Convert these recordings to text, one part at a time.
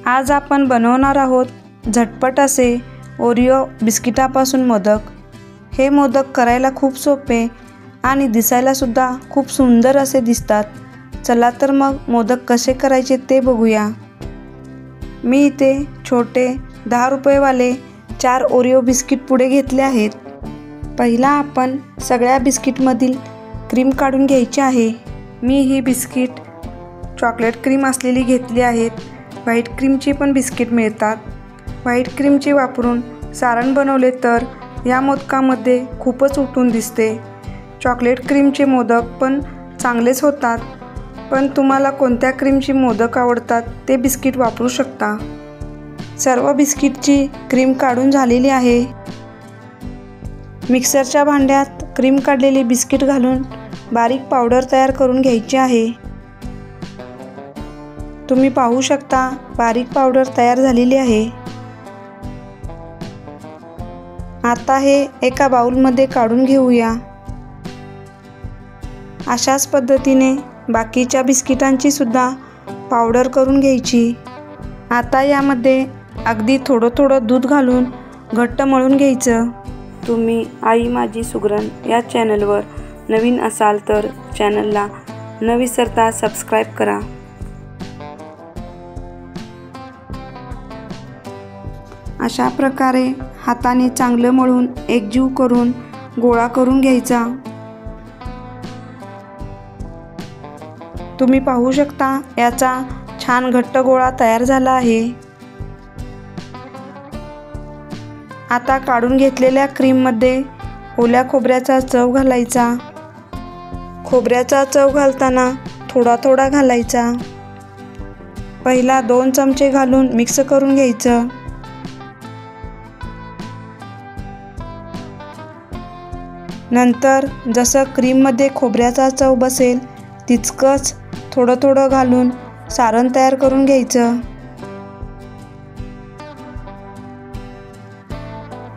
आज आपण बनवणार आहोत झटपट असे ओरिओ बिस्किटापासून मोदक। हे मोदक करायला खूप सोपे आणि दिसायला सुद्धा खूप सुंदर असे दिसतात। चला तर मग मोदक कसे करायचे ते बघूया। मी इथे छोटे 10 रुपये वाले 4 ओरिओ बिस्किट पुडे घेतले आहेत। पहिला आपण सगळ्या बिस्किटमधील क्रीम काढून घ्यायची आहे। मी ही बिस्किट चॉकलेट क्रीम असलेली घेतली आहेत। व्हाईट क्रीमची पण बिस्किट मिळतात। व्हाईट क्रीमची वापरून सारण बनवले तर या मोदकामध्ये खूपच उठून दिसते। चॉकलेट क्रीमचे मोदक पण चांगलेच होतात, पण तुम्हाला कोणत्या क्रीमची मोदक आवडतात ते बिस्किट वापरू शकता। सर्व बिस्किटची क्रीम काढून झालेली आहे। मिक्सरच्या भांड्यात क्रीम काढलेली बिस्किट घालून बारीक पावडर तयार करून घ्यायची आहे। तुम्ही पाहू शकता बारीक पावडर तयार झालेली आहे। आता हे एका बाउलमध्ये काढून घेऊया। अशाच पद्धतीने बाकीच्या बिस्किटांची सुद्धा पावडर करून घ्यायची। आता यामध्ये अगदी थोडं दूध घालून घट्ट मळून घ्यायचं। तुम्ही आई माझी सुगरण या चॅनलवर नवीन असाल तर चॅनलला न विसरता सबस्क्राईब करा। अशा प्रकारे हाताने चांगलं मळून एकजीव करून गोळा करून घ्यायचा। तुम्ही पाहू शकता याचा छान घट्ट गोळा तयार झाला आहे। आता काढून घेतलेल्या क्रीममध्ये ओल्या खोबऱ्याचा चव घालायचा। खोबऱ्याचा चव घालताना थोडा घालायचा। पहिला 2 चमचे घालून मिक्स करून घ्यायचं। नंतर जसं क्रीममध्ये खोबऱ्याचा चव बसेल तितकंच थोडं घालून सारण तयार करून घ्यायचं।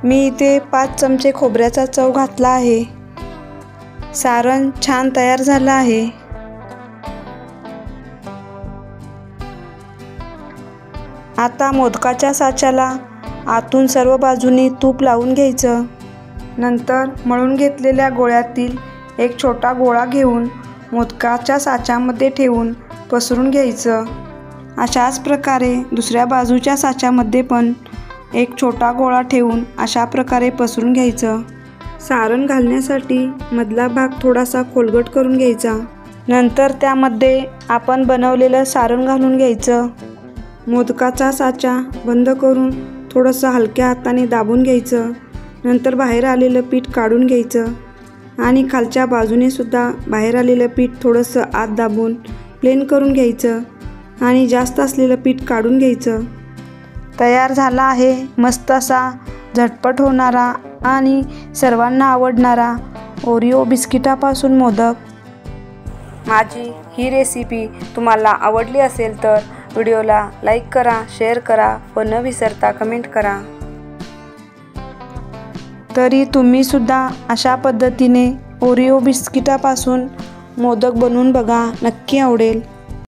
मी इथे 5 चमचे खोबऱ्याचा चव घातला आहे। सारण छान तयार झालं आहे। आता मोदकाच्या साच्याला आतून सर्व बाजूनी तूप लावून घ्यायचं। नंतर मळून घेतलेल्या गोळ्यातील एक छोटा गोळा घेऊन मोदकाच्या साच्यामध्ये ठेवून पसरून घ्यायचं। अशाच प्रकारे दुसऱ्या बाजूच्या साच्यामध्ये पण एक छोटा गोळा ठेवून अशा प्रकारे पसरून घ्यायचं। सारण घालण्यासाठी मधला भाग थोडासा खोलगट करून घ्यायचा। नंतर त्यामध्ये आपण बनवलेलं सारण घालून घ्यायचं। मोदकाचा साचा बंद करून थोडंसं हलक्या हाताने दाबून घ्यायचं। नंतर बाहेर आलेलं पीठ काढून घ्यायचं आणि खालच्या बाजूने सुद्धा बाहेर आलेलं पीठ थोडंसं आत दाबून प्लेन करून घ्यायचं आणि जास्त असलेलं पीठ काढून घ्यायचं। तयार झाला आहे मस्त असा झटपट होणारा आणि सर्वांना आवडणारा ओरिओ बिस्किटापासून मोदक। माझी ही रेसिपी तुम्हाला आवडली असेल तर व्हिडिओला लाईक करा, शेअर करा व न विसरता कमेंट करा। तरी तुम्ही सुद्धा अशा पद्धतीने ओरिओ बिस्किटापासून मोदक बनवून बघा, नक्की आवडेल।